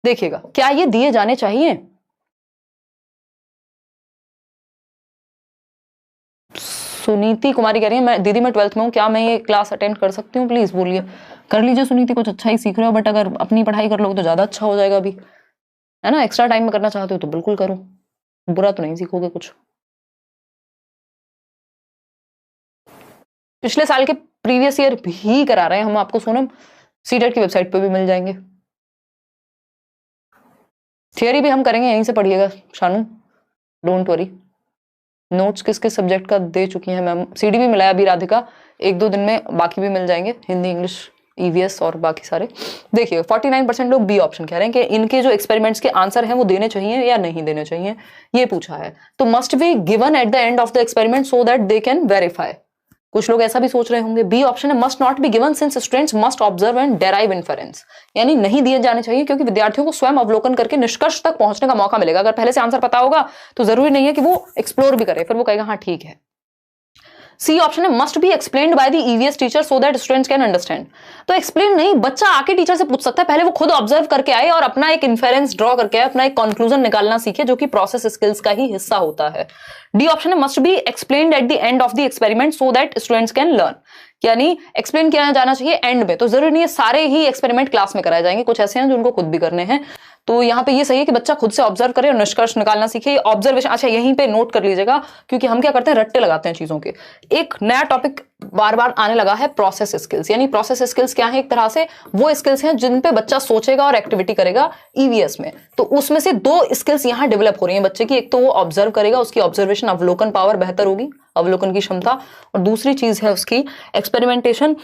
देखिएगा, क्या ये दिए जाने चाहिए? सुनीति कुमारी कह रही है मैं दीदी मैं 12th में हूँ, क्या मैं ये क्लास अटेंड कर सकती हूँ? प्लीज बोलिए। कर लीजिए सुनीति, कुछ अच्छा ही सीख रहे हो, बट अगर अपनी पढ़ाई कर लोगे तो ज्यादा अच्छा हो जाएगा अभी, है ना। एक्स्ट्रा टाइम में करना चाहते हो तो बिल्कुल करो, बुरा तो नहीं सीखोगे कुछ। पिछले साल के प्रीवियस ईयर भी करा रहे हैं हम आपको सोनम, सीटेट की वेबसाइट पे भी मिल जाएंगे। थियरी भी हम करेंगे, यहीं से पढ़िएगा शानू, डोंट वरी। नोट्स किस किस सब्जेक्ट का दे चुकी हैं मैम? सीडी भी मिला है अभी राधिका, 1-2 दिन में बाकी भी मिल जाएंगे, हिंदी, इंग्लिश, ईवीएस और बाकी सारे। देखिए 49% लोग बी ऑप्शन कह रहे हैं कि इनके जो एक्सपेरिमेंट्स के आंसर हैं वो देने चाहिए या नहीं देने चाहिए, ये पूछा है। तो must be given at the end of the experiment so that they can verify. कुछ लोग ऐसा भी सोच रहे होंगे। बी ऑप्शन है must not be given since students must observe and derive inference, यानी नहीं दिए जाने चाहिए क्योंकि विद्यार्थियों को स्वयं अवलोकन करके निष्कर्ष तक पहुंचने का मौका मिलेगा। अगर पहले से आंसर पता होगा तो जरूरी नहीं है कि वो एक्सप्लोर भी करे, फिर वो कहेगा हाँ ठीक है। सी ऑप्शन है must be explained by the EVS teacher so that students can understand. तो एक्सप्लेन नहीं, बच्चा आके टीचर से पूछ सकता है, पहले वो खुद ऑब्जर्व करके आए और अपना एक इन्फेरेंस ड्रॉ करके आए, अपना एक कंक्लूजन निकालना सीखे, जो कि प्रोसेस स्किल्स का ही हिस्सा होता है। डी ऑप्शन है must be explained at the end of the experiment so that students can learn, यानी एक्सप्लेन किया जाना चाहिए एंड में। तो जरूरी नहीं है सारे ही एक्सपेरिमेंट क्लास में कराए जाएंगे, कुछ ऐसे हैं जो उनको खुद भी करने हैं। तो यहाँ पे ये सही है कि बच्चा खुद से ऑब्जर्व करे और निष्कर्ष निकालना सीखे। ऑब्जर्वेशन, अच्छा यहीं पे नोट कर लीजिएगा, क्योंकि हम क्या करते हैं, रट्टे लगाते हैं चीजों के। एक नया टॉपिक बार बार आने लगा है, प्रोसेस स्किल्स। यानी प्रोसेस स्किल्स क्या है? एक तरह से वो स्किल्स हैं जिन पे बच्चा सोचेगा और एक्टिविटी करेगा ईवीएस में। तो उसमें से 2 स्किल्स यहाँ डेवलप हो रही हैं बच्चे की। एक तो वो ऑब्जर्व करेगा, उसकी ऑब्जर्वेशन अवलोकन पावर बेहतर होगी, अवलोकन की क्षमता, और दूसरी चीज है उसकी एक्सपेरिमेंटेशन।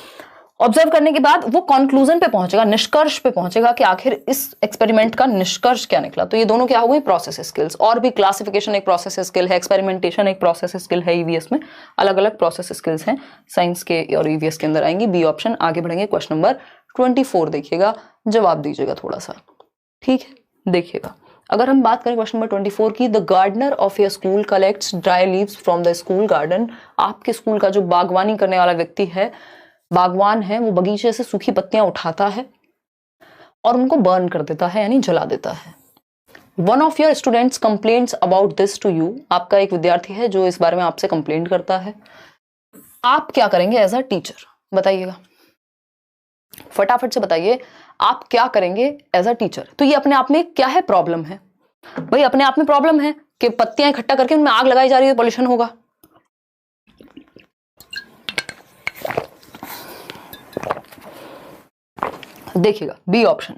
ऑब्जर्व करने के बाद वो कंक्लूजन पे पहुंचेगा, निष्कर्ष पे पहुंचेगा कि आखिर इस एक्सपेरिमेंट का निष्कर्ष क्या निकला। तो ये दोनों क्या हो गई? Process skills. और भी क्लासिफिकेशन एक प्रोसेस स्किल है, एक्सपेरिमेंटेशन एक प्रोसेस स्किल है। ईवीएस में अलग अलग प्रोसेस स्किल्स हैं, साइंस के और ईवीएस के अंदर आएंगी। B option. आगे बढ़ेंगे, क्वेश्चन नंबर 24 देखिएगा, जवाब दीजिएगा थोड़ा सा, ठीक है। देखिएगा, अगर हम बात करें क्वेश्चन नंबर 24 की, the gardener of your school collects dry leaves from the school garden. आपके स्कूल का जो बागवानी करने वाला व्यक्ति है, बागवान है, वो बगीचे से सूखी पत्तियां उठाता है और उनको बर्न कर देता है, यानी जला देता है। One of your students complains about this to you. आपका एक विद्यार्थी है जो इस बारे में आपसे कंप्लेंट करता है। आप क्या करेंगे एज अ टीचर? बताइएगा, फटाफट से बताइए, आप क्या करेंगे एज अ टीचर? तो ये अपने आप में क्या है? प्रॉब्लम है भाई, अपने आप में प्रॉब्लम है कि पत्तियां इकट्ठा करके उनमें आग लगाई जा रही है, पॉल्यूशन होगा। देखिएगा, बी ऑप्शन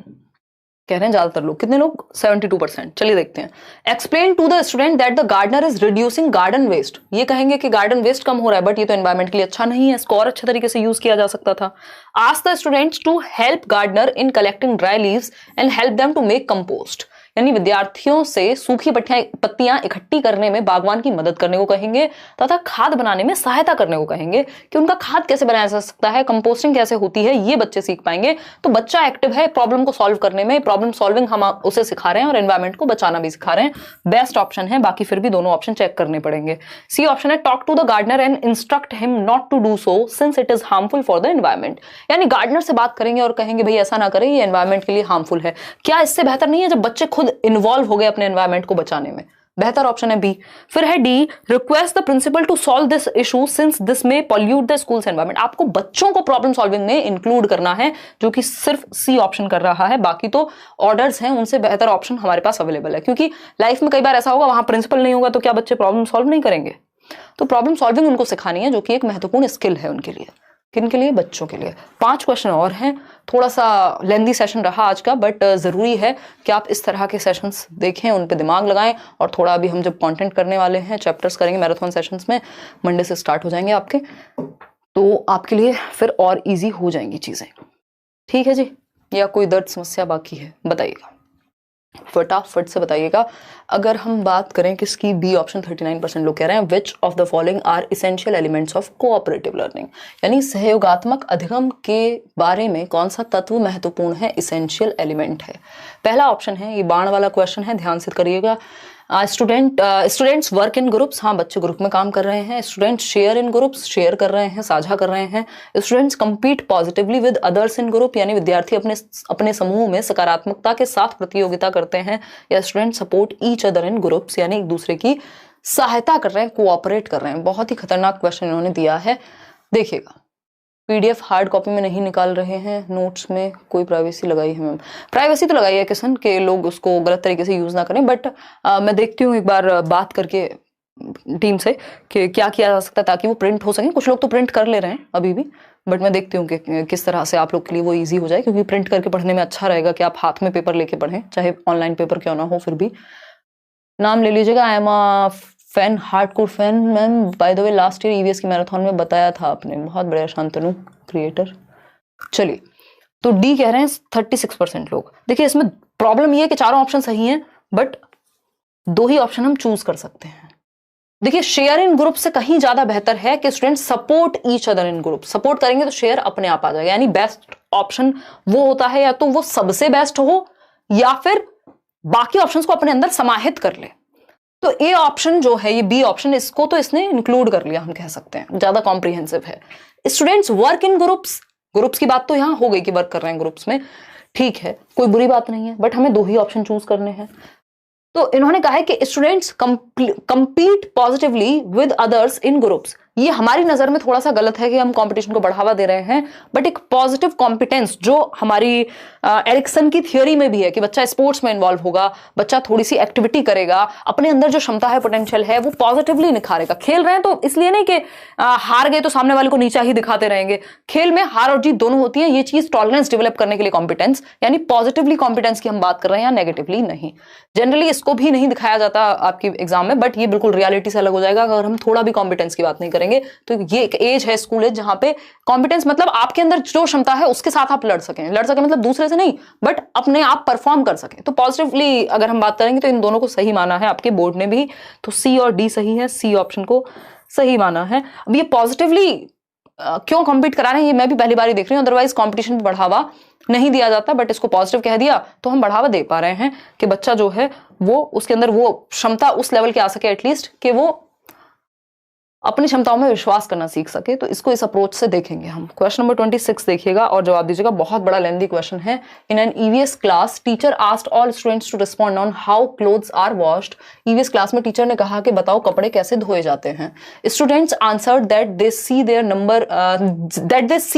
कह रहे हैं ज्यादातर लोग। कितने लोग? 72%। चलिए देखते हैं। Explain to the student that the gardener is reducing garden waste. ये कहेंगे कि गार्डन वेस्ट कम हो रहा है, बट ये तो एनवायरमेंट के लिए अच्छा नहीं है, इसको और अच्छे तरीके से यूज किया जा सकता था। Ask the students to help gardener in collecting dry leaves and help them to make compost. यानी विद्यार्थियों से सूखी पत्तियां इकट्ठी करने में बागवान की मदद करने को कहेंगे, तथा खाद बनाने में सहायता करने को कहेंगे कि उनका खाद कैसे बनाया जा सकता है, कंपोस्टिंग कैसे होती है, ये बच्चे सीख पाएंगे। तो बच्चा एक्टिव है प्रॉब्लम को सॉल्व करने में, प्रॉब्लम सॉल्विंग हम उसे सिखा रहे हैं और एनवायरमेंट को बचाना भी सिखा रहे हैं। बेस्ट ऑप्शन है, बाकी फिर भी दोनों ऑप्शन चेक करने पड़ेंगे। सी ऑप्शन है talk to the gardener and instruct him not to do so since it is harmful for the environment. यानी गार्डनर से बात करेंगे और कहेंगे भाई ऐसा ना करें, ये एनवायरमेंट के लिए हार्मफुल है। क्या इससे बेहतर नहीं है जब बच्चे खुद इन्वॉल्व हो गए अपने एनवायरमेंट को बचाने में? बेहतर ऑप्शन है बी। फिर है D, request the principal to solve this issue since this may pollute the school's environment. आपको बच्चों को प्रॉब्लम सॉल्विंग में इंक्लूड करना है, जो कि सिर्फ सी ऑप्शन कर रहा है। बाकी तो ऑर्डर्स हैं, उनसे बेहतर ऑप्शन हमारे पास अवेलेबल है, क्योंकि लाइफ में कई बार ऐसा होगा वहां प्रिंसिपल नहीं होगा तो क्या बच्चे प्रॉब्लम सॉल्व नहीं करेंगे? तो प्रॉब्लम सॉल्विंग उनको सिखानी है, जो कि एक महत्वपूर्ण स्किल है उनके लिए। किन के लिए? बच्चों के लिए। 5 क्वेश्चन और हैं। थोड़ा सा लेंदी सेशन रहा आज का, बट जरूरी है कि आप इस तरह के सेशंस देखें, उन पे दिमाग लगाएं। और थोड़ा अभी हम जब कंटेंट करने वाले हैं, चैप्टर्स करेंगे मैराथन सेशंस में, मंडे से स्टार्ट हो जाएंगे आपके, तो आपके लिए फिर और इजी हो जाएंगी चीजें, ठीक है जी। या कोई दर्द समस्या बाकी है? बताइएगा, फटाफट से बताइएगा। अगर हम बात करें किसकी, बी ऑप्शन 39% लोग कह रहे हैं which of the following are essential elements of cooperative learning. यानी सहयोगात्मक अधिगम के बारे में कौन सा तत्व महत्वपूर्ण है, इसेंशियल एलिमेंट है? पहला ऑप्शन है, ये बाण वाला क्वेश्चन है, ध्यान से करिएगा, स्टूडेंट्स वर्क इन ग्रुप्स, हाँ बच्चे ग्रुप में काम कर रहे हैं। Students share in groups, share कर रहे हैं, साझा कर रहे हैं। Students compete positively with others in group, यानी विद्यार्थी अपने समूह में सकारात्मकता के साथ प्रतियोगिता करते हैं। या student support each other in groups, यानी एक दूसरे की सहायता कर रहे हैं, कोऑपरेट कर रहे हैं। बहुत ही खतरनाक क्वेश्चन इन्होंने दिया है, देखिएगा। पीडीएफ हार्ड कॉपी में नहीं निकाल रहे हैं, नोट्स में कोई प्राइवेसी लगाई है मैम? प्राइवेसी तो लगाई है किशन, के लोग उसको गलत तरीके से यूज ना करें, बट मैं देखती हूँ एक बार बात करके टीम से कि क्या किया जा सकता है ताकि वो प्रिंट हो सके। कुछ लोग तो प्रिंट कर ले रहे हैं अभी भी, बट मैं देखती हूँ कि किस तरह से आप लोग के लिए वो ईजी हो जाए, क्योंकि प्रिंट करके पढ़ने में अच्छा रहेगा कि आप हाथ में पेपर लेके पढ़ें, चाहे ऑनलाइन पेपर क्यों ना हो। फिर भी नाम ले लीजिएगा। I am a fan, hardcore fan ma'am. By the way last year EVS की मैराथन में बताया था आपने, बहुत बढ़िया शांतनु क्रिएटर। चलिए, तो डी कह रहे हैं 36% लोग। देखिए इसमें प्रॉब्लम ये है कि चारों ऑप्शन सही हैं, बट 2 ही ऑप्शन हम चूज कर सकते हैं। देखिए शेयर इन ग्रुप से कहीं ज्यादा बेहतर है कि student support each other in group. Support करेंगे तो शेयर अपने आप आ जाएगा, यानी बेस्ट ऑप्शन वो होता है या तो वो सबसे बेस्ट हो या फिर बाकी ऑप्शंस को अपने अंदर समाहित कर ले। तो ए ऑप्शन जो है, ये बी ऑप्शन, इसको तो इसने इंक्लूड कर लिया, हम कह सकते हैं ज्यादा कॉम्प्रिहेंसिव है। Students work in groups, groups की बात तो यहां हो गई कि वर्क कर रहे हैं ग्रुप्स में, ठीक है, कोई बुरी बात नहीं है, बट हमें 2 ही ऑप्शन चूज करने हैं। तो इन्होंने कहा है कि students compete positively with others in groups. ये हमारी नजर में थोड़ा सा गलत है कि हम कंपटीशन को बढ़ावा दे रहे हैं, बट एक पॉजिटिव कॉम्पिटेंस जो हमारी एरिक्सन की थियोरी में भी है कि बच्चा स्पोर्ट्स में इन्वॉल्व होगा, बच्चा थोड़ी सी एक्टिविटी करेगा, अपने अंदर जो क्षमता है, पोटेंशियल है, वो पॉजिटिवली निखारेगा। खेल रहे हैं तो इसलिए नहीं कि हार गए तो सामने वाले को नीचा ही दिखाते रहेंगे। खेल में हार और जीत दोनों होती है, ये चीज टॉलरेंस डेवलप करने के लिए कॉम्पिटेंस, यानी पॉजिटिवली कॉम्पिटेंस की हम बात कर रहे हैं या नेगेटिवली नहीं। जनरली इसको भी नहीं दिखाया जाता आपकी एग्जाम में, बट ये बिल्कुल रियलिटी से अलग हो जाएगा अगर हम थोड़ा भी कॉम्पिटेंस की बात नहीं करेंगे। तो ये एक एज है, स्कूल एज, जहां पे कॉम्पिटेंस मतलब आपके अंदर जो क्षमता है उसके साथ आप लड़ सकें मतलब दूसरे से नहीं, बट अपने आप परफॉर्म कर सकें। तो पॉजिटिवली अगर हम बात करेंगे तो इन दोनों को सही माना है आपके बोर्ड ने भी, तो सी और डी सही है, सी ऑप्शन को सही माना है। अब ये पॉजिटिवली क्यों कॉम्पीट करा रहे हैं, ये मैं भी पहली बार ही देख रही हूँ, अदरवाइज कॉम्पिटिशन बढ़ावा नहीं दिया जाता, बट इसको पॉजिटिव कह दिया तो हम बढ़ावा दे पा रहे हैं कि बच्चा जो है वो उसके अंदर वो क्षमता उस लेवल के आ सके एटलीस्ट कि वो अपनी क्षमताओं में विश्वास करना सीख सके। तो इसको इस अप्रोच से देखेंगे हम। क्वेश्चन नंबर 26 देखिएगा और जवाब दीजिएगा। बहुत बड़ा लेंथी क्वेश्चन है। In an EVS class teacher asked all students to respond on how clothes are washed. EVS class में टीचर ने कहा कि बताओ कपड़े कैसे धोए जाते हैं। Students answered that they see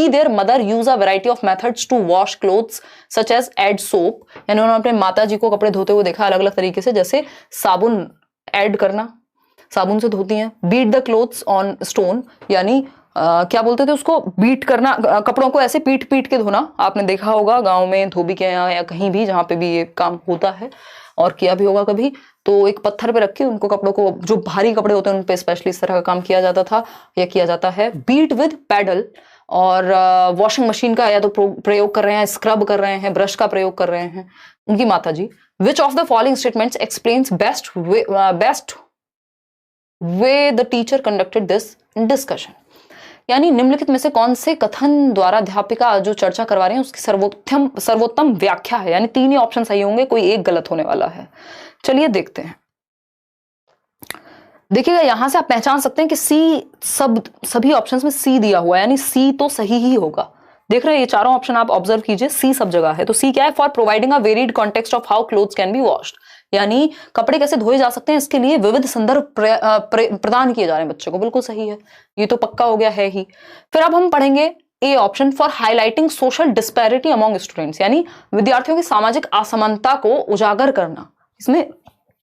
their mother use a variety of methods to wash clothes such as add soap, यानी उन्होंने अपने माता जी को कपड़े धोते हुए देखा अलग अलग तरीके से, जैसे साबुन ऐड करना, साबुन से धोती हैं। Beat the clothes on stone, यानी क्या बोलते थे उसको, बीट करना, कपड़ों को ऐसे पीट पीट के धोना। आपने देखा होगा गांव में धोबी के यहाँ या कहीं भी जहां पे भी ये काम होता है और किया भी होगा कभी, तो एक पत्थर पे रख के उनको कपड़ों को, जो भारी कपड़े होते हैं उन पे स्पेशली इस तरह का काम किया जाता था या किया जाता है। बीट विद पैडल, और वॉशिंग मशीन का या तो प्रयोग कर रहे हैं, स्क्रब कर रहे हैं, ब्रश का प्रयोग कर रहे हैं उनकी माता जी। Which of the following statements explains best way the teacher conducted this discussion, यानी निम्नलिखित में से कौन से कथन द्वारा अध्यापिका जो चर्चा करवा रहे हैं उसकी सर्वोत्तम व्याख्या है, यानी 3 ही ऑप्शन सही होंगे, कोई एक गलत होने वाला है। चलिए देखते हैं। देखिएगा यहां से आप पहचान सकते हैं कि सी सभी ऑप्शंस में सी दिया हुआ है, यानी सी तो सही ही होगा। देख रहे हैं ये चारों ऑप्शन आप ऑब्जर्व कीजिए, सी सब जगह है। तो सी क्या है, for providing a varied context of how clothes can be washed, यानी कपड़े कैसे धोए जा सकते हैं इसके लिए विविध संदर्भ प्रदान किए जा रहे हैं बच्चों को। बिल्कुल सही है, ये तो पक्का हो गया है ही। फिर अब हम पढ़ेंगे A option, for highlighting social disparity among students, यानी विद्यार्थियों की सामाजिक असमानता को उजागर करना। इसमें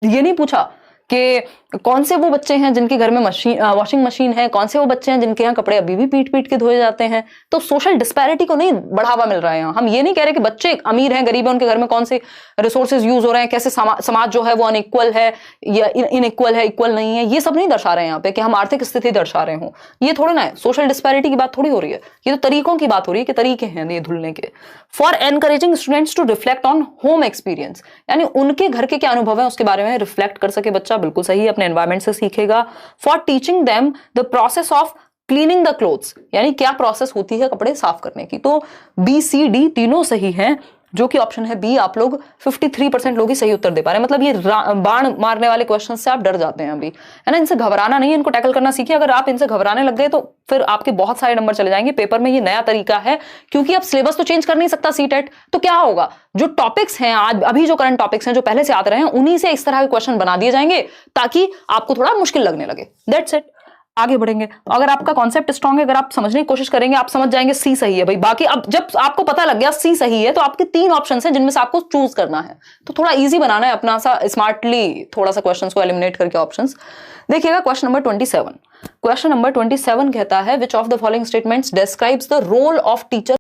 ये नहीं पूछा कि कौन से वो बच्चे हैं जिनके घर में वॉशिंग मशीन है, कौन से वो बच्चे हैं जिनके यहाँ कपड़े अभी भी पीट पीट के धोए जाते हैं। तो सोशल डिस्पैरिटी को नहीं बढ़ावा मिल रहा है यहाँ। हम ये नहीं कह रहे कि बच्चे अमीर हैं गरीब हैं उनके घर में कौन से रिसोर्सेज यूज हो रहे हैं, कैसे समाज जो है वो अनइक्वल है या इनइक्वल है, इक्वल नहीं है, ये सब नहीं दर्शा रहे हैं यहाँ पे कि हम आर्थिक स्थिति दर्शा रहे हो। ये थोड़ा ना है, सोशल डिस्पैरिटी की बात थोड़ी हो रही है, ये तो तरीकों की बात हो रही है कि तरीके हैं ये धुलने के। For encouraging students to reflect on home experience, यानी उनके घर के क्या अनुभव है उसके बारे में रिफ्लेक्ट कर सके बच्चा। बिल्कुल सही है, अपने एनवायरमेंट से सीखेगा। For teaching them the process of cleaning the clothes, यानी क्या प्रोसेस होती है कपड़े साफ करने की। तो बी सी डी तीनों सही हैं। जो कि ऑप्शन है बी, आप लोग 53% लोग ही सही उत्तर दे पा रहे हैं। मतलब ये बाण मारने वाले क्वेश्चन से आप डर जाते हैं अभी, है ना। इनसे घबराना नहीं है, इनको टैकल करना सीखिए। अगर आप इनसे घबराने लग गए तो फिर आपके बहुत सारे नंबर चले जाएंगे पेपर में। ये नया तरीका है, क्योंकि अब सिलेबस तो चेंज कर नहीं सकता सीटेट, तो क्या होगा, जो टॉपिक्स हैं आज अभी जो करंट टॉपिक्स हैं जो पहले से आते रहे हैं, उन्हीं से इस तरह के क्वेश्चन बना दिए जाएंगे ताकि आपको थोड़ा मुश्किल लगने लगे। That's it. आगे बढ़ेंगे। अगर आपका कॉन्सेप्ट स्ट्रांग है, अगर आप समझने की कोशिश करेंगे, आप समझ जाएंगे सी सही है भाई। बाकी अब जब आपको पता लग गया सी सही है, तो आपके 3 ऑप्शन हैं जिनमें से आपको चूज करना है। तो थोड़ा इजी बनाना है अपना सा, स्मार्टली थोड़ा सा क्वेश्चंस को एलिमिनेट करके ऑप्शंस। देखिएगा क्वेश्चन नंबर 27। क्वेश्चन नंबर 27 कहता है, which of the following statements describes the role of teacher